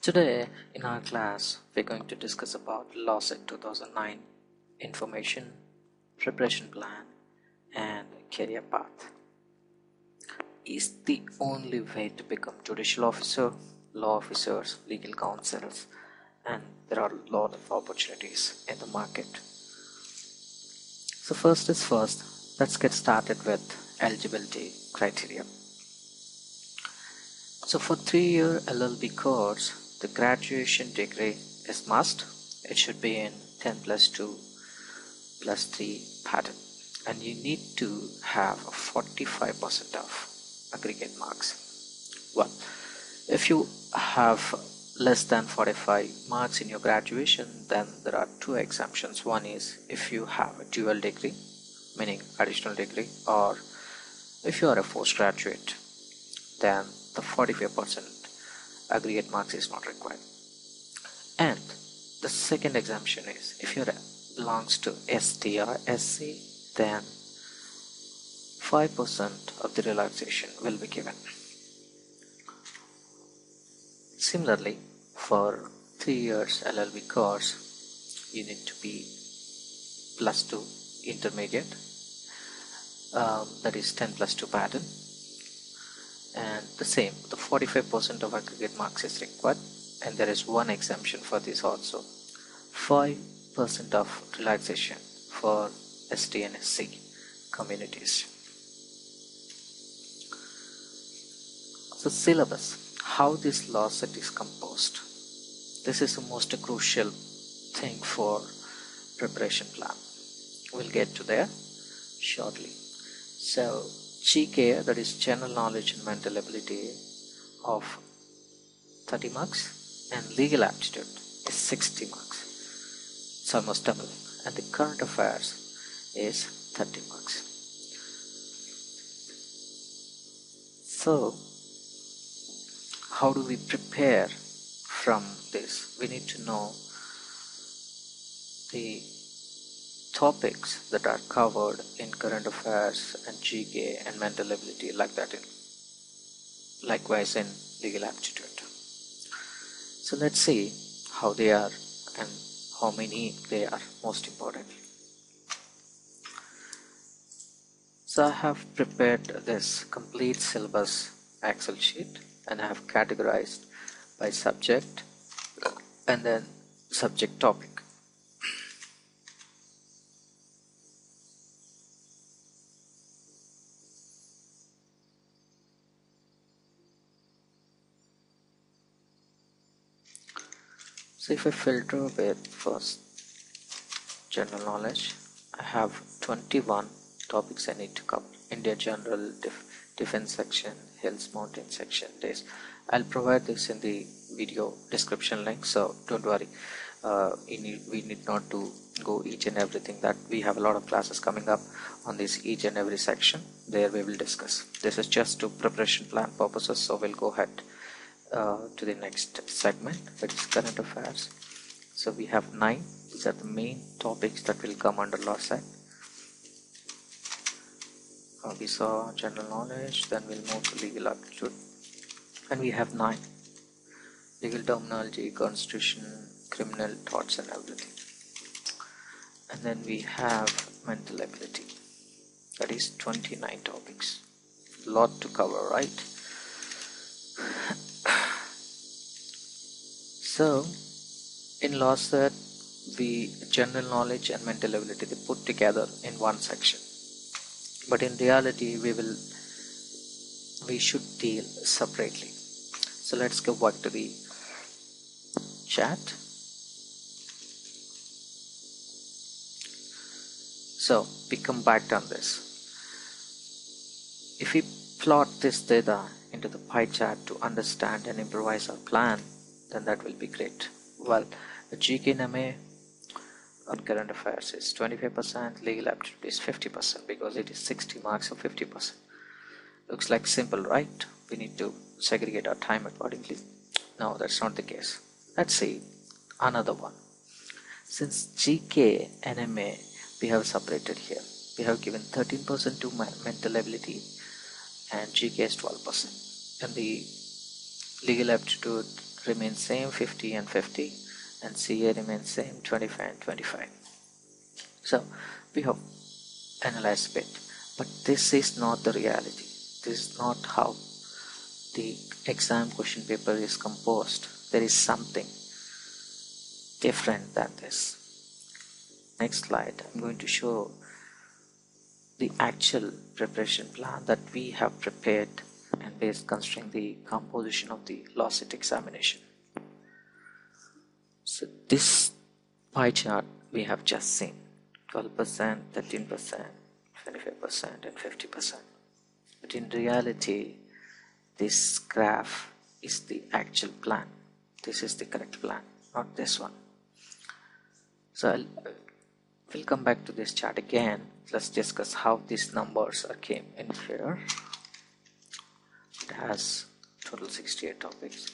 Today in our class we're going to discuss about Lawcet 2009 information, preparation plan and career path. Is the only way to become judicial officer, law officers, legal counsels, and there are a lot of opportunities in the market. So first is first, let's get started with eligibility criteria. So for 3-year LLB course, the graduation degree is must. It should be in 10+2+3 pattern, and you need to have 45% of aggregate marks. Well, if you have less than 45 marks in your graduation, then there are two exemptions. One is if you have a dual degree, meaning additional degree, or if you are a postgraduate, then the 45% aggregate marks is not required. And the second exemption is if you belongs to ST or SC, then 5% of the relaxation will be given. Similarly, for 3 years LLB course, you need to be +2 intermediate, that is 10+2 pattern, and the same, the 45% of aggregate marks is required, and there is one exemption for this also, 5% of relaxation for ST and SC communities. So syllabus, how this Lawcet is composed. This is the most crucial thing for preparation plan. We'll get to there shortly. So GK, that is general knowledge and mental ability, of 30 marks, and legal aptitude is 60 marks. It's almost double. And the current affairs is 30 marks. So how do we prepare from this? We need to know the topics that are covered in current affairs and GK and mental ability, like that likewise in legal aptitude. So let's see how they are and how many they are most important. So I have prepared this complete syllabus Excel sheet, and I have categorized by subject and then subject topic. So if I filter with first general knowledge, I have 21 topics I need to cover. India general, defense section, hills, mountain section, this. I'll provide this in the video description link, so don't worry. We need not to go each and everything. That we have a lot of classes coming up on this each and every section. There we will discuss. This is just to preparation plan purposes, so we'll go ahead to the next segment, that is current affairs. So we have 9. These are the main topics that will come under Lawcet. We saw general knowledge, then we'll move to legal aptitude, and we have 9: legal terminology, constitution, criminal torts and everything. And then we have mental ability, that is 29 topics. Lot to cover, right? So in Lawcet, we general knowledge and mental ability, they put together in one section, but in reality we should deal separately. So let's go back to the chat. So we come back on this. If we plot this data into the pie chart to understand and improvise our plan, then that will be great. Well, the GK and MA on current affairs is 25%, legal aptitude is 50%, because it is 60 marks of 50%. Looks like simple, right? We need to segregate our time accordingly. No, that's not the case. Let's see another one. Since GK and MA we have separated here, we have given 13% to mental ability and GK is 12%, and the legal aptitude remains same 50 and 50, and CA remains same 25 and 25. So we have analyzed a bit, but this is not the reality. This is not how the exam question paper is composed. There is something different than this. Next slide, I'm going to show the actual preparation plan that we have prepared and based considering the composition of the Lawcet examination. So this pie chart we have just seen, 12%, 13%, 25% and 50%. But in reality, this graph is the actual plan. This is the correct plan, not this one. So we'll come back to this chart again. Let's discuss how these numbers came in here. It has total 68 topics.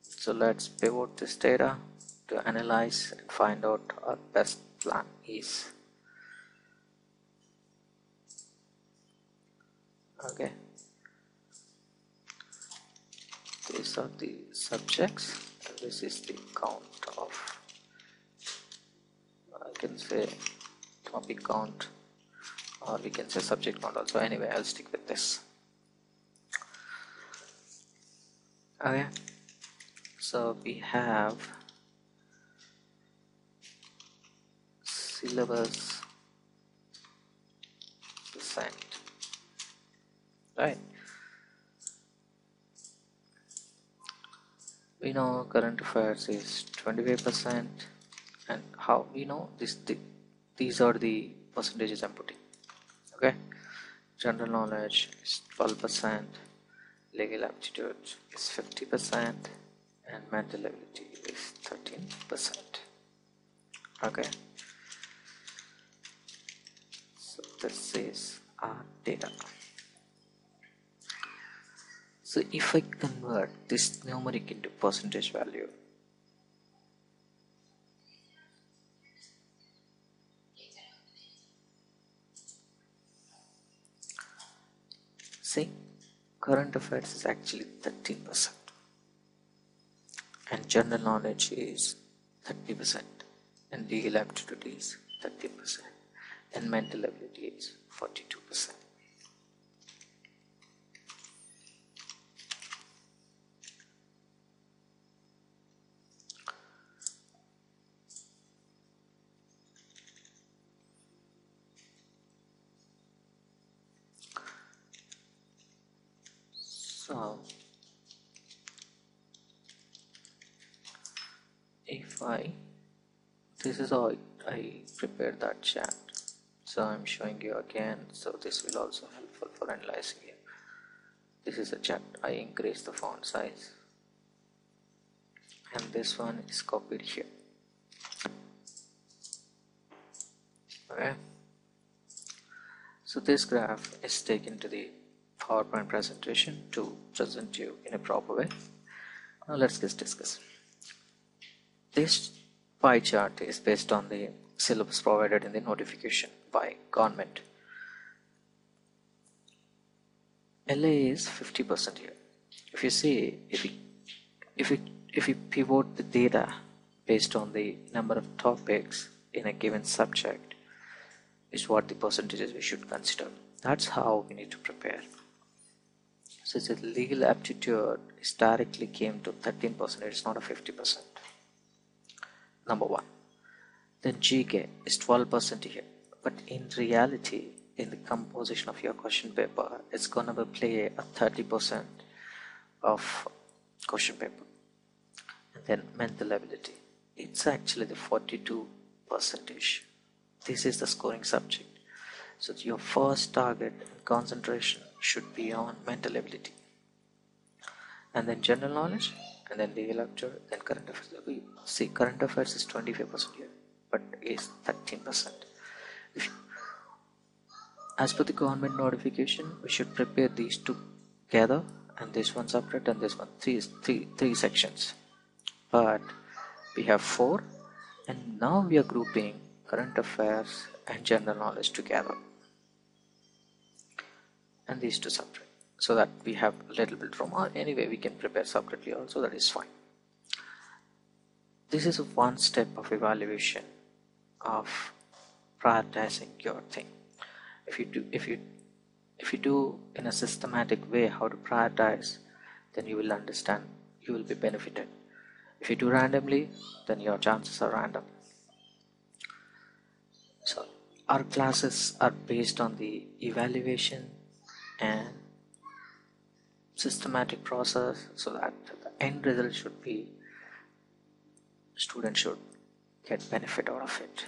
So let's pivot this data to analyze and find out our best plan is. Okay, these are the subjects and this is the count of, I can say topic count, or we can say subject count also. Anyway, I'll stick with this. Okay, so we have syllabus percent, right? We know current affairs is 25%, and how we know this? These are the percentages I'm putting. Okay, general knowledge is 12%, legal aptitude is 50%, and mental ability is 13%. Okay, so this is our data. So if I convert this numeric into percentage value, see, current affairs is actually 13%, and general knowledge is 30%, and legal aptitude is 30%, and mental ability is 42%. So if this is how I prepared that chart, so I'm showing you again, so this will also helpful for analyzing it. This is a chart. I increase the font size, and this one is copied here. Okay, so this graph is taken to the PowerPoint presentation to present you in a proper way. Now let's just discuss. This pie chart is based on the syllabus provided in the notification by government. LA is 50% here. If you see, if we pivot the data based on the number of topics in a given subject, is what the percentages we should consider. That's how we need to prepare. So the legal aptitude is directly came to 13%. It's not a 50%. Number one. Then GK is 12% here. But in reality, in the composition of your question paper, it's gonna play a 30% of question paper. And then mental ability, it's actually the 42%. This is the scoring subject. So your first target and concentration should be on mental ability, and then general knowledge, and then legal aptitude, then current affairs. We see current affairs is 25% here, but is 13%. As per the government notification, we should prepare these two together, and this one separate, and this one three sections. But we have 4, and now we are grouping current affairs and general knowledge together, and these two separate. so that we have a little bit room, or anyway we can prepare separately also, that is fine. This is one step of evaluation of prioritizing your thing. If you do in a systematic way how to prioritize, then you will understand, you will be benefited. If you do randomly, then your chances are random. So our classes are based on the evaluation and systematic process, so that the end result should be students should get benefit out of it.